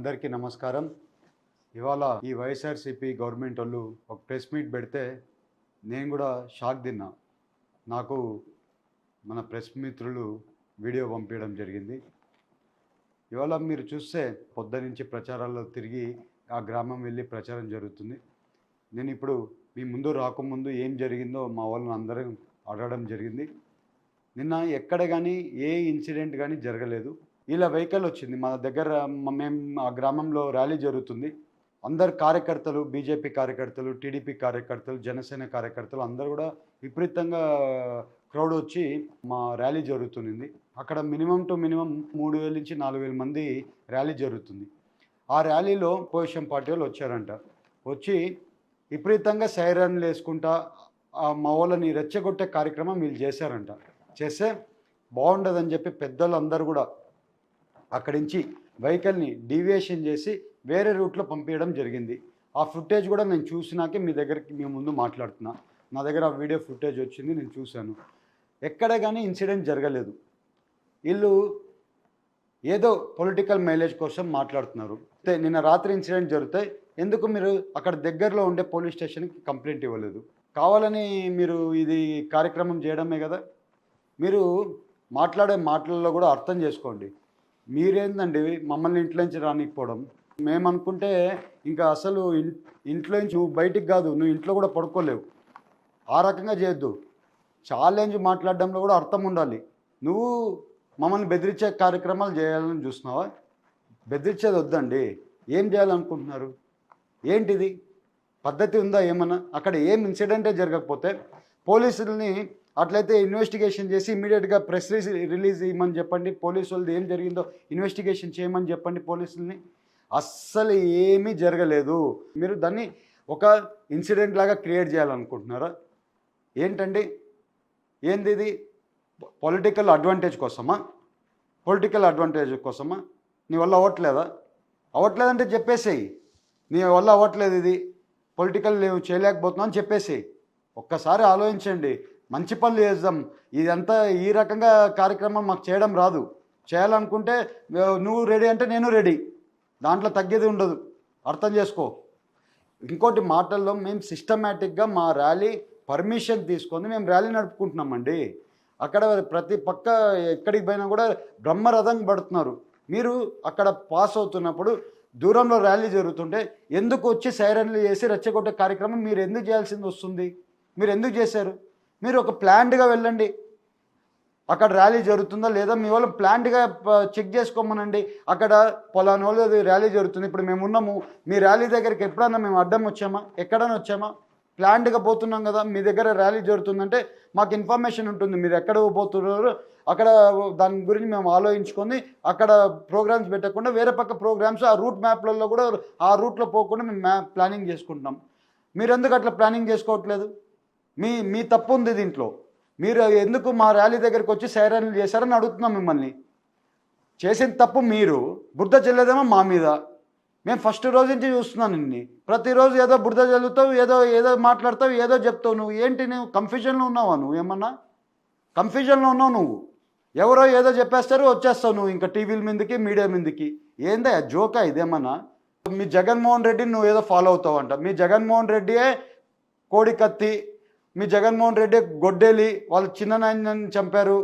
అందరికీ నమస్కారం. ఇవాళ ఈ వైఎస్ఆర్సీపీ గవర్నమెంట్ వాళ్ళు ఒక ప్రెస్ మీట్ పెడితే నేను కూడా షాక్ తిన్నా. నాకు మన ప్రెస్ మిత్రులు వీడియో పంపించడం జరిగింది. ఇవాళ మీరు చూస్తే పొద్దునుంచి ప్రచారాల్లో తిరిగి ఆ గ్రామం వెళ్ళి ప్రచారం జరుగుతుంది. నేను ఇప్పుడు మీ ముందు రాకముందు ఏం జరిగిందో మా వాళ్ళని అందరం అడగడం జరిగింది. నిన్న ఎక్కడ కానీ ఏ ఇన్సిడెంట్ కానీ జరగలేదు. ఇలా వెహికల్ వచ్చింది మా దగ్గర. మేము ఆ గ్రామంలో ర్యాలీ జరుగుతుంది. అందరు కార్యకర్తలు, బీజేపీ కార్యకర్తలు, టీడీపీ కార్యకర్తలు, జనసేన కార్యకర్తలు అందరూ కూడా విపరీతంగా క్రౌడ్ వచ్చి మా ర్యాలీ జరుగుతుంది. అక్కడ మినిమం టు మినిమం 3,000 నుంచి 4,000 మంది ర్యాలీ జరుగుతుంది. ఆ ర్యాలీలో పొజిషన్ పార్టీ వాళ్ళు వచ్చారంట. వచ్చి విపరీతంగా సైరన్లు వేసుకుంటా మా వాళ్ళని రెచ్చగొట్టే కార్యక్రమం వీళ్ళు చేశారంట. చేస్తే బాగుండదని చెప్పి పెద్దలు అందరూ కూడా అక్కడి నుంచి వెహికల్ని డీవియేషన్ చేసి వేరే రూట్లో పంపించడం జరిగింది. ఆ ఫుటేజ్ కూడా నేను చూసినాకే మీ ముందు మాట్లాడుతున్నా. నా దగ్గర ఆ వీడియో ఫుటేజ్ వచ్చింది, నేను చూశాను. ఎక్కడ కానీ ఇన్సిడెంట్ జరగలేదు. వీళ్ళు ఏదో పొలిటికల్ మైలేజ్ కోసం మాట్లాడుతున్నారు. నిన్న రాత్రి ఇన్సిడెంట్ జరిగితే ఎందుకు మీరు అక్కడ దగ్గరలో ఉండే పోలీస్ స్టేషన్కి కంప్లైంట్ ఇవ్వలేదు? కావాలని మీరు ఇది కార్యక్రమం చేయడమే కదా. మీరు మాట్లాడే మాటల్లో కూడా అర్థం చేసుకోండి. మీరేందండి మమ్మల్ని ఇంట్లో నుంచి రానికపోవడం? మేము అనుకుంటే ఇంకా అసలు ఇంట్లో నుంచి నువ్వు బయటికి కాదు, నువ్వు ఇంట్లో కూడా పడుకోలేవు. ఆ రకంగా చేయొద్దు. ఛాలెంజ్ మాట్లాడడంలో కూడా అర్థం ఉండాలి. నువ్వు మమ్మల్ని బెదిరించే కార్యక్రమాలు చేయాలని చూస్తున్నావా? బెదిరించేది వద్దండి. ఏం చేయాలనుకుంటున్నారు? ఏంటిది పద్ధతి ఉందా ఏమన్నా? అక్కడ ఏం ఇన్సిడెంటే జరగకపోతే పోలీసుల్ని అట్లయితే ఇన్వెస్టిగేషన్ చేసి ఇమీడియట్గా ప్రెస్ రిలీజ్ ఇవ్వమని చెప్పండి. పోలీసు వాళ్ళది ఏం జరిగిందో ఇన్వెస్టిగేషన్ చేయమని చెప్పండి పోలీసుల్ని. అస్సలు ఏమీ జరగలేదు. మీరు దాన్ని ఒక ఇన్సిడెంట్ లాగా క్రియేట్ చేయాలనుకుంటున్నారా? ఏంటండి ఏంది ఇది? పొలిటికల్ అడ్వాంటేజ్ కోసమా? పొలిటికల్ అడ్వాంటేజ్ కోసమా? నీ వల్ల అవ్వట్లేదంటే చెప్పేసేయి. నీ వల్ల అవ్వట్లేదు, ఇది పొలిటికల్ నువ్వు చేయలేకపోతున్నావు అని చెప్పేసేయి. ఒక్కసారి ఆలోచించండి. మంచి పనులు చేద్దాం. ఇదంతా ఈ రకంగా కార్యక్రమం మాకు చేయడం రాదు. చేయాలనుకుంటే నువ్వు రెడీ అంటే నేను రెడీ. దాంట్లో తగ్గేది ఉండదు. అర్థం చేసుకో. ఇంకోటి మాటల్లో మేము సిస్టమేటిక్గా మా ర్యాలీ పర్మిషన్ తీసుకొని మేము ర్యాలీ నడుపుకుంటున్నామండి. అక్కడ ప్రతి పక్క ఎక్కడికి పోయినా కూడా బ్రహ్మరథం పడుతున్నారు. మీరు అక్కడ పాస్ అవుతున్నప్పుడు దూరంలో ర్యాలీ జరుగుతుంటే ఎందుకు వచ్చి సైరన్లు చేసి రెచ్చగొట్టే కార్యక్రమం మీరు ఎందుకు చేయాల్సింది వస్తుంది? మీరు ఎందుకు చేశారు? మీరు ఒక ప్లాన్డ్గా వెళ్ళండి. అక్కడ ర్యాలీ జరుగుతుందా లేదా మీ వాళ్ళు ప్లాన్డ్గా చెక్ చేసుకోమనండి. అక్కడ పొలాని వాళ్ళు ర్యాలీ జరుగుతుంది, ఇప్పుడు మేము ఉన్నాము, మీ ర్యాలీ దగ్గరికి ఎప్పుడన్నా మేము అడ్డం వచ్చామా? ఎక్కడైనా వచ్చామా? ప్లాన్డ్గా పోతున్నాం కదా. మీ దగ్గర ర్యాలీ జరుగుతుందంటే మాకు ఇన్ఫర్మేషన్ ఉంటుంది, మీరు ఎక్కడ పోతున్నారు. అక్కడ దాని గురించి మేము ఆలోచించుకొని అక్కడ ప్రోగ్రామ్స్ పెట్టకుండా వేరే పక్క ప్రోగ్రామ్స్ ఆ రూట్ మ్యాప్లలో కూడా ఆ రూట్లో పోకుండా మేము ప్లానింగ్ చేసుకుంటున్నాం. మీరు ఎందుకు అట్లా ప్లానింగ్ చేసుకోవట్లేదు? మీ తప్పు ఉంది దీంట్లో. మీరు ఎందుకు మా ర్యాలీ దగ్గరికి వచ్చి సైరన్లు చేశారని అడుగుతున్నాం మిమ్మల్ని. చేసిన తప్పు మీరు, బురద చెల్లేదేమో మా మీద. మేము ఫస్ట్ రోజు నుంచి చూస్తున్నాను నిన్ను. ప్రతిరోజు ఏదో బురద చల్లుతావు, ఏదో మాట్లాడతావు, ఏదో చెప్తావు. నువ్వు ఏంటి? నువ్వు కన్ఫ్యూజన్లో ఉన్నావా? నువ్వు ఏమన్నా కన్ఫ్యూజన్లో ఉన్నావు నువ్వు. ఎవరో ఏదో చెప్పేస్తారు, వచ్చేస్తావు నువ్వు ఇంకా టీవీల మీదకి, మీడియా మీదకి. ఏందా జోకా ఇదేమన్నా? మీ జగన్మోహన్ రెడ్డిని నువ్వు ఏదో ఫాలో అవుతావు అంట. మీ జగన్మోహన్ రెడ్డియే కోడి కత్తి, మీ జగన్మోహన్ రెడ్డి గొడ్డేలి, వాళ్ళు చిన్న నాయనని చంపారు.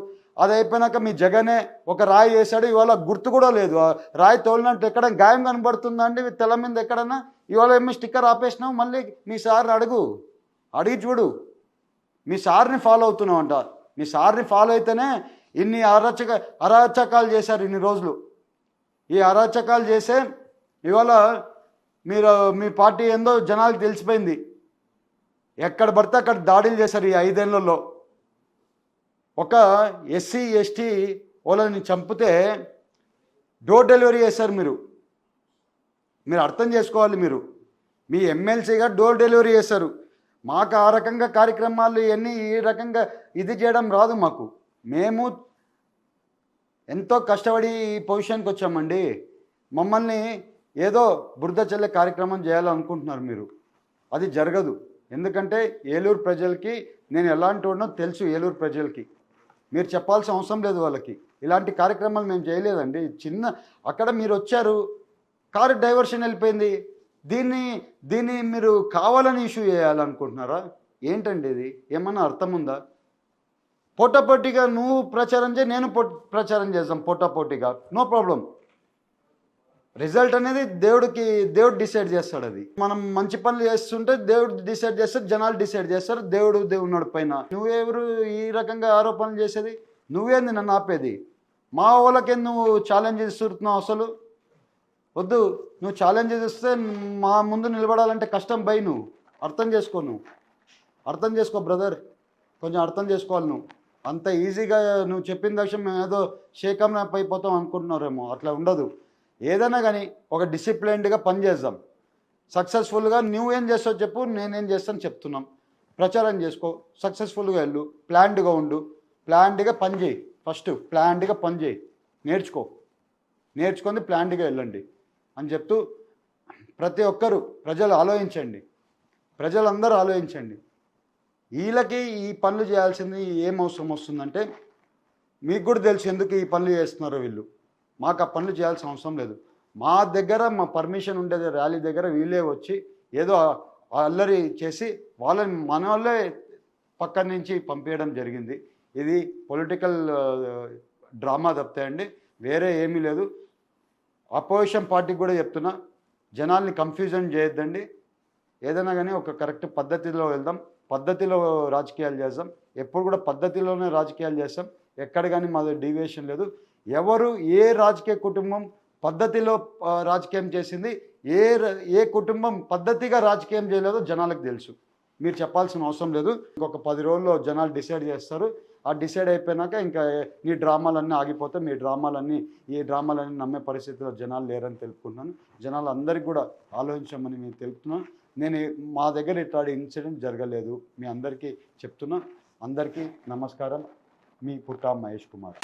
అది అయిపోయినాక మీ జగనే ఒక రాయి వేశాడు, ఇవాళ గుర్తు కూడా లేదు. రాయి తోలినట్టు ఎక్కడ గాయం కనబడుతుందండి తెల్ల మీద ఎక్కడన్నా? ఇవాళ ఏమో స్టిక్కర్ ఆపేసినావు. మళ్ళీ మీ సార్ని అడిగి చూడు. మీ సార్ని ఫాలో అవుతున్నావు అంట. మీ సార్ని ఫాలో అయితేనే ఇన్ని అరాచకాలు చేశారు ఇన్ని రోజులు. ఈ అరాచకాలు చేసే ఇవాళ మీ పార్టీ ఏందో జనాలకు తెలిసిపోయింది. ఎక్కడ పడితే అక్కడ దాడులు చేశారు ఈ 5 ఏళ్లలో. ఒక ఎస్సీ ఎస్టీ వాళ్ళని చంపితే డోర్ డెలివరీ చేశారు మీరు అర్థం చేసుకోవాలి. మీరు మీ ఎమ్మెల్సీగా డోర్ డెలివరీ చేశారు. మాకు ఆ రకంగా కార్యక్రమాలు ఇవన్నీ ఈ రకంగా ఇది చేయడం రాదు మాకు. మేము ఎంతో కష్టపడి ఈ పొజిషన్కి వచ్చామండి. మమ్మల్ని ఏదో బురద చల్లే కార్యక్రమం చేయాలనుకుంటున్నారు మీరు. అది జరగదు. ఎందుకంటే ఏలూరు ప్రజలకి నేను ఎలాంటి వాడినో తెలుసు. ఏలూరు ప్రజలకి మీరు చెప్పాల్సిన అవసరం లేదు. వాళ్ళకి ఇలాంటి కార్యక్రమాలు మేము చేయలేదండి. అక్కడ మీరు వచ్చారు, కారు డైవర్షన్ వెళ్ళిపోయింది. దీన్ని దీన్ని మీరు కావాలని ఇష్యూ చేయాలనుకుంటున్నారా? ఏంటండి ఇది? ఏమన్నా అర్థం ఉందా? పోటాపోటీగా నువ్వు ప్రచారం చేయి, నేను ప్రచారం చేద్దాం పోటాపోటీగా, నో ప్రాబ్లం. రిజల్ట్ అనేది దేవుడు డిసైడ్ చేస్తాడు. అది మనం మంచి పనులు చేస్తుంటే దేవుడు డిసైడ్ చేస్తారు, జనాలు డిసైడ్ చేస్తారు. దేవుడు ఉన్నాడు పైన. నువ్వెవరు ఈ రకంగా ఆరోపణలు చేసేది? నువ్వేంది నన్ను ఆపేది? మా వాళ్ళకే నువ్వు ఛాలెంజ్ ఇస్తున్నావు. అసలు వద్దు. నువ్వు ఛాలెంజెస్ ఇస్తే మా ముందు నిలబడాలంటే కష్టం భయ్. నువ్వు అర్థం చేసుకో బ్రదర్, కొంచెం అర్థం చేసుకోవాలి. నువ్వు అంత ఈజీగా నువ్వు చెప్పిన దక్షం మేము ఏదో షేకమ్యాప్ అయిపోతాం అనుకుంటున్నారేమో. అట్లా ఉండదు. ఏదైనా కానీ ఒక డిసిప్లైన్డ్గా పని చేద్దాం. సక్సెస్ఫుల్గా నువ్వేం చేస్తావు చెప్పు, నేనేం చేస్తాను చెప్తున్నాం. ప్రచారం చేసుకో, సక్సెస్ఫుల్గా వెళ్ళు, ప్లాన్డ్గా ఉండు, ప్లాన్డ్గా పని చేయి. ఫస్ట్ ప్లాన్డ్గా పని చేయి, నేర్చుకొని ప్లాన్డ్గా వెళ్ళండి అని చెప్తూ, ప్రతి ఒక్కరూ ప్రజలందరూ ఆలోచించండి. వీళ్ళకి ఈ పనులు చేయాల్సింది ఏం అవసరం వస్తుందంటే, మీకు కూడా తెలుసు ఎందుకు ఈ పనులు చేస్తున్నారో వీళ్ళు. మాకు ఆ పనులు చేయాల్సిన అవసరం లేదు. మా దగ్గర మా పర్మిషన్ ఉండేది ర్యాలీ దగ్గర వీళ్ళే వచ్చి ఏదో అల్లరి చేసి మన వాళ్ళే పక్కన నుంచి పంపించడం జరిగింది. ఇది పొలిటికల్ డ్రామా తప్పితే వేరే ఏమీ లేదు. అపోజిషన్ పార్టీకి కూడా చెప్తున్నా, జనాల్ని కన్ఫ్యూజన్ చేయొద్దండి. ఏదైనా కానీ ఒక కరెక్ట్ పద్ధతిలో వెళ్దాం, పద్ధతిలో రాజకీయాలు చేద్దాం. ఎప్పుడు కూడా పద్ధతిలోనే రాజకీయాలు చేస్తాం. ఎక్కడ కానీ మాది డీవియేషన్ లేదు. ఎవరు ఏ రాజకీయ కుటుంబం పద్ధతిలో రాజకీయం చేసింది, ఏ కుటుంబం పద్ధతిగా రాజకీయం చేయలేదో జనాలకు తెలుసు. మీరు చెప్పాల్సిన అవసరం లేదు. ఇంకొక 10 రోజుల్లో జనాలు డిసైడ్ చేస్తారు. ఆ డిసైడ్ అయిపోయినాక ఇంకా ఈ డ్రామాలన్నీ ఆగిపోతే ఈ డ్రామాలన్నీ నమ్మే పరిస్థితిలో జనాలు లేరని తెలుపుకుంటున్నాను. జనాలు అందరికీ కూడా ఆలోచించమని నేను తెలుపుతున్నాను. మా దగ్గర ఇట్లాంటి ఇన్సిడెంట్ జరగలేదు. మీ అందరికీ చెప్తున్నా. అందరికీ నమస్కారం. మీ పుట్టా మహేష్ కుమార్.